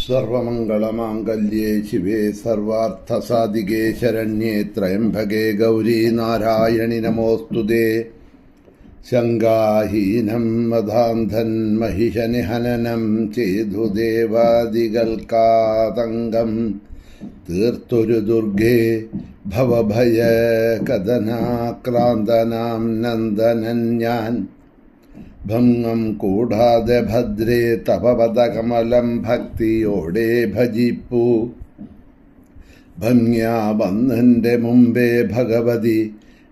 സർവമംഗളമാംഗല്യേ ശിവേ സർവാർത്ഥസാധികേ ശരണ്യേ ത്രയംബകേ ഗൗരീ നാരായണി നമോസ്തുതേ. ശങ്കാഹീനം വധാന്ധൻ മഹിഷനിഹനനം ചെയ്തു ദേവാദികൾക്കാതങ്കം തീർത്തൊരു ദുർഗേ ഭവഭയ കഥനാക്രാന്തനാം നന്ദനൻ ഞാൻ. ഭംഗം കൂടാതെ ഭദ്രേ തപപദകമലം ഭക്തിയോടെ ഭജിപ്പൂ. ഭംഗ്യാ വന്നെൻ്റെ മുമ്പേ ഭഗവതി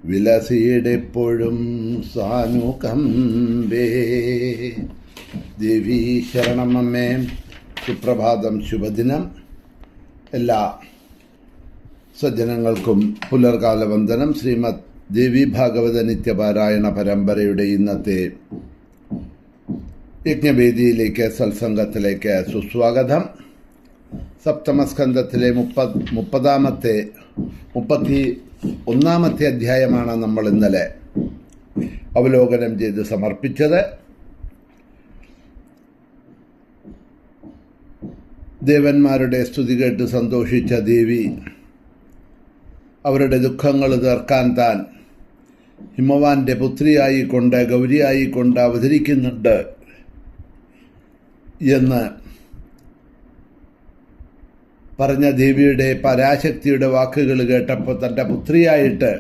വിലസിയിടെപ്പോഴും സാനുകമ്പേ. ദേവീ ശരണമമ്മേ. സുപ്രഭാതം, ശുഭദിനം. എല്ലാ സജ്ജനങ്ങൾക്കും പുലർകാല വന്ദനം. ശ്രീമദ് ദേവി ഭാഗവത നിത്യപാരായണ പരമ്പരയുടെ ഇന്നത്തെ യജ്ഞവേദിയിലേക്ക്, സത്സംഗത്തിലേക്ക് സുസ്വാഗതം. സപ്തമസ്കന്ധത്തിലെ 31 അധ്യായമാണ് നമ്മൾ ഇന്നലെ അവലോകനം ചെയ്ത് സമർപ്പിച്ചത്. ദേവന്മാരുടെ സ്തുതി കേട്ട് സന്തോഷിച്ച ദേവി അവരുടെ ദുഃഖങ്ങൾ തീർക്കാൻ താൻ ഹിമവാന്റെ പുത്രിയായിക്കൊണ്ട്, ഗൗരിയായിക്കൊണ്ട് അവതരിക്കുന്നുണ്ട് എന്ന് പറഞ്ഞ ദേവിയുടെ പരാശക്തിയുടെ വാക്കുകൾ കേട്ടപ്പോൾ തൻ്റെ പുത്രിയായിട്ട്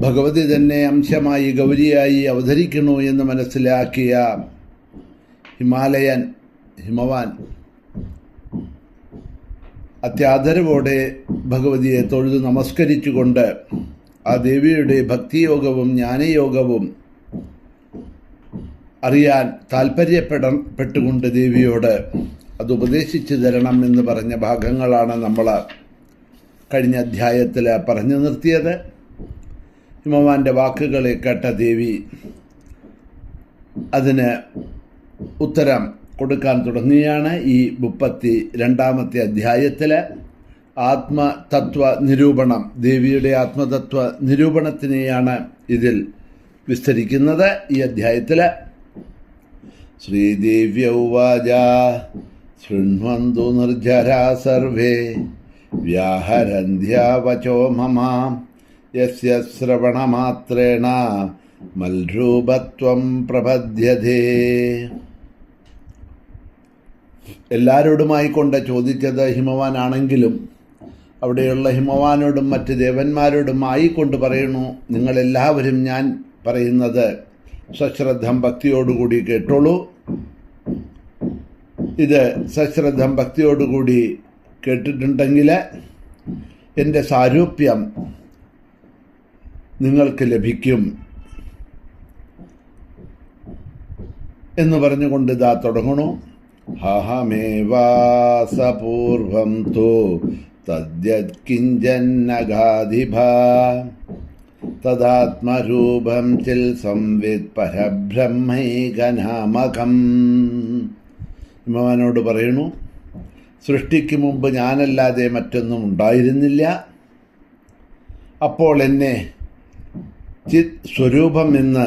ഭഗവതി തന്നെ അംശമായി ഗൗരിയായി അവതരിക്കണു എന്ന് മനസ്സിലാക്കിയ ഹിമവാൻ അത്യാദരവോടെ ഭഗവതിയെ തൊഴുതു നമസ്കരിച്ചുകൊണ്ട് ആ ദേവിയുടെ ഭക്തിയോഗവും ജ്ഞാനയോഗവും അറിയാൻ താല്പര്യപ്പെട്ടുകൊണ്ട് ദേവിയോട് അത് ഉപദേശിച്ചു തരണം എന്ന് പറഞ്ഞ ഭാഗങ്ങളാണ് നമ്മൾ കഴിഞ്ഞ അധ്യായത്തിൽ പറഞ്ഞു നിർത്തിയത്. ഹിമവാന്റെ വാക്കുകളെ കേട്ട ദേവി അതിന് ഉത്തരം കൊടുക്കാൻ തുടങ്ങിയാണ്. ഈ 32 അധ്യായത്തിൽ ആത്മതത്വ നിരൂപണം, ദേവിയുടെ ആത്മതത്വ നിരൂപണത്തിനെയാണ് ഇതിൽ വിസ്തരിക്കുന്നത്. ഈ അധ്യായത്തിൽ ശ്രീദേവ്യ ഉവാച ശൃണ്വന്തു നിർജരാ സർവേ വ്യാഹരന്ധ്യാ വചോ മമ യസ്യ ശ്രവണമാത്രേണ മൽരൂപത്വം പ്രപദ്യതേ. എല്ലാവരോടുമായി കൊണ്ട് ചോദിച്ചത് ഹിമവാനാണെങ്കിലും അവിടെയുള്ള ഹിമവാനോടും മറ്റ് ദേവന്മാരോടും ആയിക്കൊണ്ട് പറയണു, നിങ്ങളെല്ലാവരും ഞാൻ പറയുന്നത് സശ്രദ്ധം ഭക്തിയോടുകൂടി കേട്ടോളൂ. ഇത് സശ്രദ്ധം ഭക്തിയോടുകൂടി കേട്ടിട്ടുണ്ടെങ്കിൽ എൻ്റെ സാരൂപ്യം നിങ്ങൾക്ക് ലഭിക്കും എന്ന് പറഞ്ഞുകൊണ്ട് ഇതാ തുടങ്ങണു. അഹമേവാസപൂർവം തോ തദ്യത്കിഞ്ചന്നഗാധിഭ തദാത്മരൂപം ചിൽ സംവിത് പരബ്രഹ്മൈകനാമകം. ഹിമവാനോട് പറയണു, സൃഷ്ടിക്ക് മുമ്പ് ഞാനല്ലാതെ മറ്റൊന്നും ഉണ്ടായിരുന്നില്ല. അപ്പോൾ എന്നെ ചിത് സ്വരൂപം എന്ന്,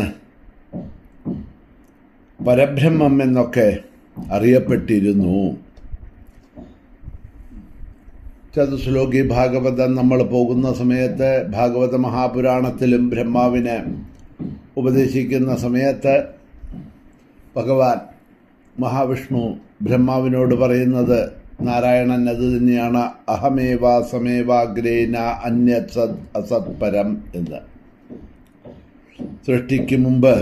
പരബ്രഹ്മം എന്നൊക്കെ അറിയപ്പെട്ടിരുന്നു. ചതുശ്ലോകി ഭാഗവതം നമ്മൾ പോകുന്ന സമയത്ത്, ഭാഗവത മഹാപുരാണത്തിലും ബ്രഹ്മാവിനെ ഉപദേശിക്കുന്ന സമയത്ത് ഭഗവാൻ മഹാവിഷ്ണു ബ്രഹ്മാവിനോട് പറയുന്നത് നാരായണൻ അത് തന്നെയാണ്, അഹമേവാസമേവാഗ്രേന അന്യത് സത് അസത്പരം എന്ന്. സൃഷ്ടിക്ക് മുമ്പ്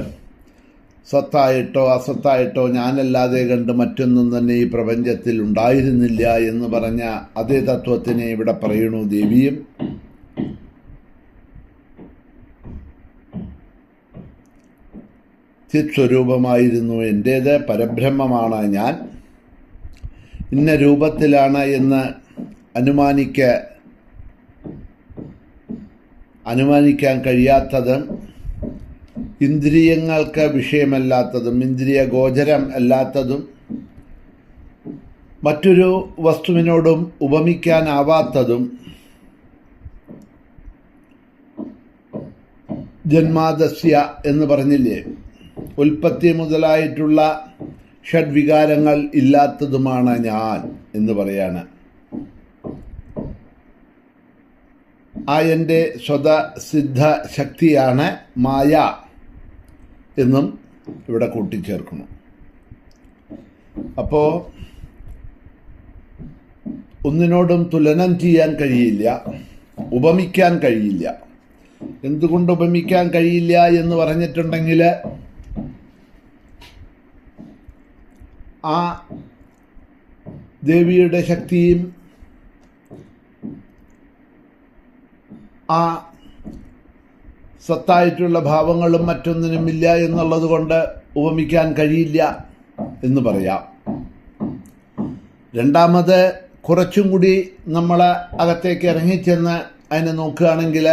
സത്തായിട്ടോ അസത്തായിട്ടോ ഞാനല്ലാതെ കണ്ട് മറ്റൊന്നും തന്നെ ഈ പ്രപഞ്ചത്തിൽ ഉണ്ടായിരുന്നില്ല എന്ന് പറഞ്ഞ അതേ തത്വത്തിനെ ഇവിടെ പറയണു ദേവിയും. ചിത് സ്വരൂപമായിരുന്നു എൻ്റേത്, പരബ്രഹ്മമാണ് ഞാൻ. ഇന്ന രൂപത്തിലാണ് എന്ന് അനുമാനിക്കാൻ കഴിയാത്തതും ഇന്ദ്രിയങ്ങൾക്ക് വിഷയമല്ലാത്തതും ഇന്ദ്രിയ ഗോചരം അല്ലാത്തതും മറ്റൊരു വസ്തുവിനോടും ഉപമിക്കാനാവാത്തതും ജന്മാദസ്യ എന്ന് പറഞ്ഞില്ലേ, ഉൽപ്പത്തി മുതലായിട്ടുള്ള ഷഡ്വികാരങ്ങൾ ഇല്ലാത്തതുമാണ് ഞാൻ എന്ന് പറയാണ്. ആ എൻ്റെ സ്വതസിദ്ധ ശക്തിയാണ് മായ എന്നും ഇവിടെ കൂട്ടിച്ചേർക്കുന്നു. അപ്പോൾ ഒന്നിനോടും തുലനം ചെയ്യാൻ കഴിയില്ല, ഉപമിക്കാൻ കഴിയില്ല. എന്തുകൊണ്ട് ഉപമിക്കാൻ കഴിയില്ല എന്ന് പറഞ്ഞിട്ടുണ്ടെങ്കിൽ ആ ദേവിയുടെ ശക്തിയും ആ സത്തായിട്ടുള്ള ഭാവങ്ങളും മറ്റൊന്നിനുമില്ല എന്നുള്ളത് കൊണ്ട് ഉപമിക്കാൻ കഴിയില്ല എന്ന് പറയാം. രണ്ടാമത്, കുറച്ചും കൂടി നമ്മൾ അകത്തേക്ക് ഇറങ്ങിച്ചെന്ന് അതിനെ നോക്കുകയാണെങ്കിൽ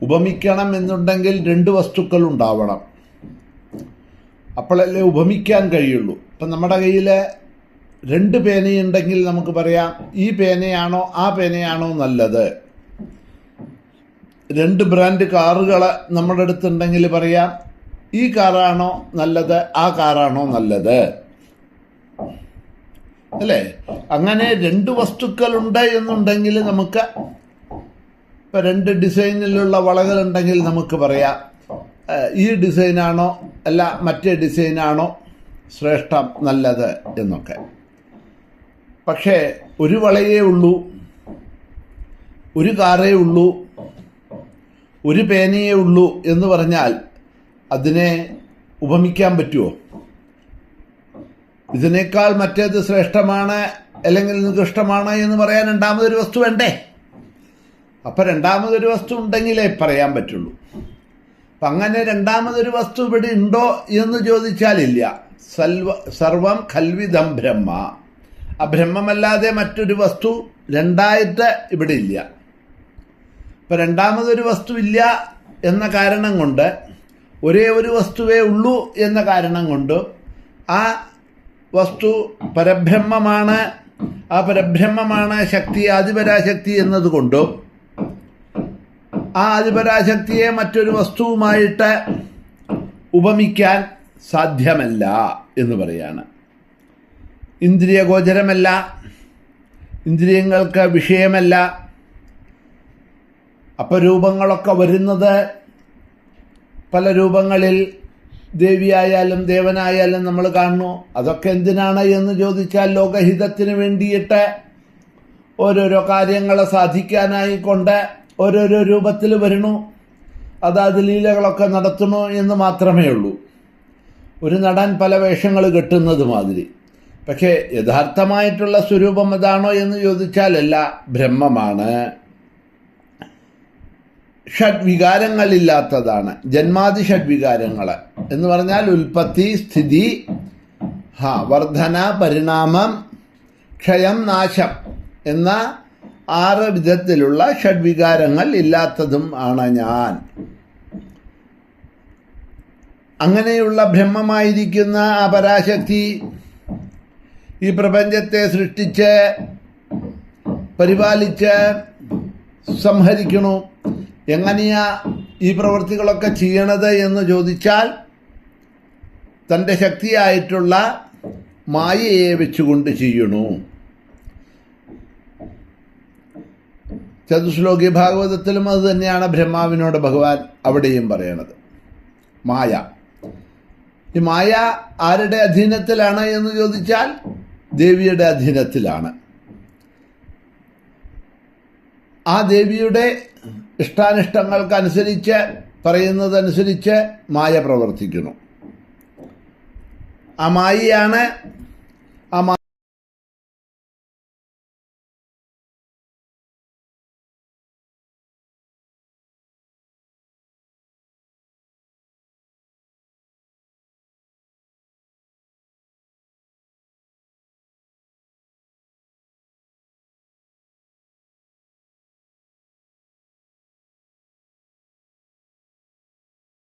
ഉപമിക്കണം എന്നുണ്ടെങ്കിൽ രണ്ട് വസ്തുക്കൾ ഉണ്ടാവണം, അപ്പോഴല്ലേ ഉപമിക്കാൻ കഴിയുള്ളൂ. ഇപ്പം നമ്മുടെ കയ്യിൽ രണ്ട് പേനയുണ്ടെങ്കിൽ നമുക്ക് പറയാം ഈ പേനയാണോ ആ പേനയാണോ നല്ലത്. രണ്ട് ബ്രാൻഡ് കാറുകൾ നമ്മുടെ അടുത്തുണ്ടെങ്കിൽ പറയാം ഈ കാറാണോ നല്ലത് ആ കാറാണോ നല്ലത്, അല്ലേ? അങ്ങനെ രണ്ട് വസ്തുക്കളുണ്ട് എന്നുണ്ടെങ്കിൽ നമുക്ക് ഇപ്പം രണ്ട് ഡിസൈനിലുള്ള വളകളുണ്ടെങ്കിൽ നമുക്ക് പറയാം ഈ ഡിസൈനാണോ അല്ല മറ്റേ ഡിസൈനാണോ ശ്രേഷ്ഠം നല്ലത് എന്നൊക്കെ. പക്ഷേ ഒരു വളയേ ഉള്ളൂ, ഒരു കാറേ ഉള്ളൂ, ഒരു പേനയേ ഉള്ളൂ എന്ന് പറഞ്ഞാൽ അതിനെ ഉപമിക്കാൻ പറ്റുമോ? ഇതിനേക്കാൾ മറ്റേത് ശ്രേഷ്ഠമാണ് അല്ലെങ്കിൽ നികൃഷ്ടമാണ് എന്ന് പറയാൻ രണ്ടാമതൊരു വസ്തു വേണ്ടേ? അപ്പം രണ്ടാമതൊരു വസ്തു ഉണ്ടെങ്കിലേ പറയാൻ പറ്റുള്ളൂ. അപ്പം അങ്ങനെ രണ്ടാമതൊരു വസ്തു ഇവിടെ ഉണ്ടോ എന്ന് ചോദിച്ചാലില്ല. സർവം ഖൽവിദം ബ്രഹ്മ, ആ ബ്രഹ്മമല്ലാതെ മറ്റൊരു വസ്തു രണ്ടായിട്ട് ഇവിടെ ഇല്ല. ഇപ്പം രണ്ടാമതൊരു വസ്തു ഇല്ല എന്ന കാരണം കൊണ്ട്, ഒരേ ഒരു വസ്തുവേ ഉള്ളൂ എന്ന കാരണം കൊണ്ട് ആ വസ്തു പരബ്രഹ്മമാണ്, ആ പരബ്രഹ്മമാണ് ശക്തി, ആദിപരാശക്തി എന്നതുകൊണ്ടും ആ ആദിപരാശക്തിയെ മറ്റൊരു വസ്തുവുമായിട്ട് ഉപമിക്കാൻ സാധ്യമല്ല എന്ന് പറയാണ്. ഇന്ദ്രിയഗോചരമല്ല, ഇന്ദ്രിയങ്ങൾക്ക് വിഷയമല്ല. അപ്പോൾ രൂപങ്ങളൊക്കെ വരുന്നത് പല രൂപങ്ങളിൽ ദേവിയായാലും ദേവനായാലും നമ്മൾ കാണുന്നു. അതൊക്കെ എന്തിനാണ് എന്ന് ചോദിച്ചാൽ ലോകഹിതത്തിന് വേണ്ടിയിട്ട് ഓരോരോ കാര്യങ്ങളെ സാധിക്കാനായി കൊണ്ട് ഓരോരോ രൂപത്തിൽ വരുന്നു, അതാത് ലീലകളൊക്കെ നടത്തുന്നു എന്ന് മാത്രമേ ഉള്ളൂ. ഒരു നടൻ പല വേഷങ്ങൾ കെട്ടുന്നത് മാതിരി. പക്ഷേ യഥാർത്ഥമായിട്ടുള്ള സ്വരൂപം അതാണോ എന്ന് ചോദിച്ചാൽ അല്ല, ബ്രഹ്മമാണ്. ഷഡ്വികാരങ്ങളില്ലാത്തതാണ്. ജന്മാദി ഷഡ്വികാരങ്ങൾ എന്ന് പറഞ്ഞാൽ ഉൽപ്പത്തി, സ്ഥിതി, വർധന, പരിണാമം, ക്ഷയം, നാശം എന്ന 6 വിധത്തിലുള്ള ഷഡ്വികാരങ്ങൾ ഇല്ലാത്തതും ആണ് ഞാൻ. അങ്ങനെയുള്ള ബ്രഹ്മമായിരിക്കുന്ന ആ പരാശക്തി ഈ പ്രപഞ്ചത്തെ സൃഷ്ടിച്ച് പരിപാലിച്ച് സംഹരിക്കണു. എങ്ങനെയാ ഈ പ്രവൃത്തികളൊക്കെ ചെയ്യണത് എന്ന് ചോദിച്ചാൽ തൻ്റെ ശക്തിയായിട്ടുള്ള മായയെ വെച്ചുകൊണ്ട് ചെയ്യണു. ചതുശ്ലോകി ഭാഗവതത്തിലും അത് തന്നെയാണ് ബ്രഹ്മാവിനോട് ഭഗവാൻ അവിടെയും പറയണത്. മായ, ഈ മായ ആരുടെ അധീനത്തിലാണ് എന്ന് ചോദിച്ചാൽ ദേവിയുടെ അധീനത്തിലാണ്. ആ ദേവിയുടെ ഇഷ്ടാനിഷ്ടങ്ങൾക്കനുസരിച്ച് പറയുന്നതനുസരിച്ച് മായ പ്രവർത്തിക്കുന്നു. ആ മായയാണ്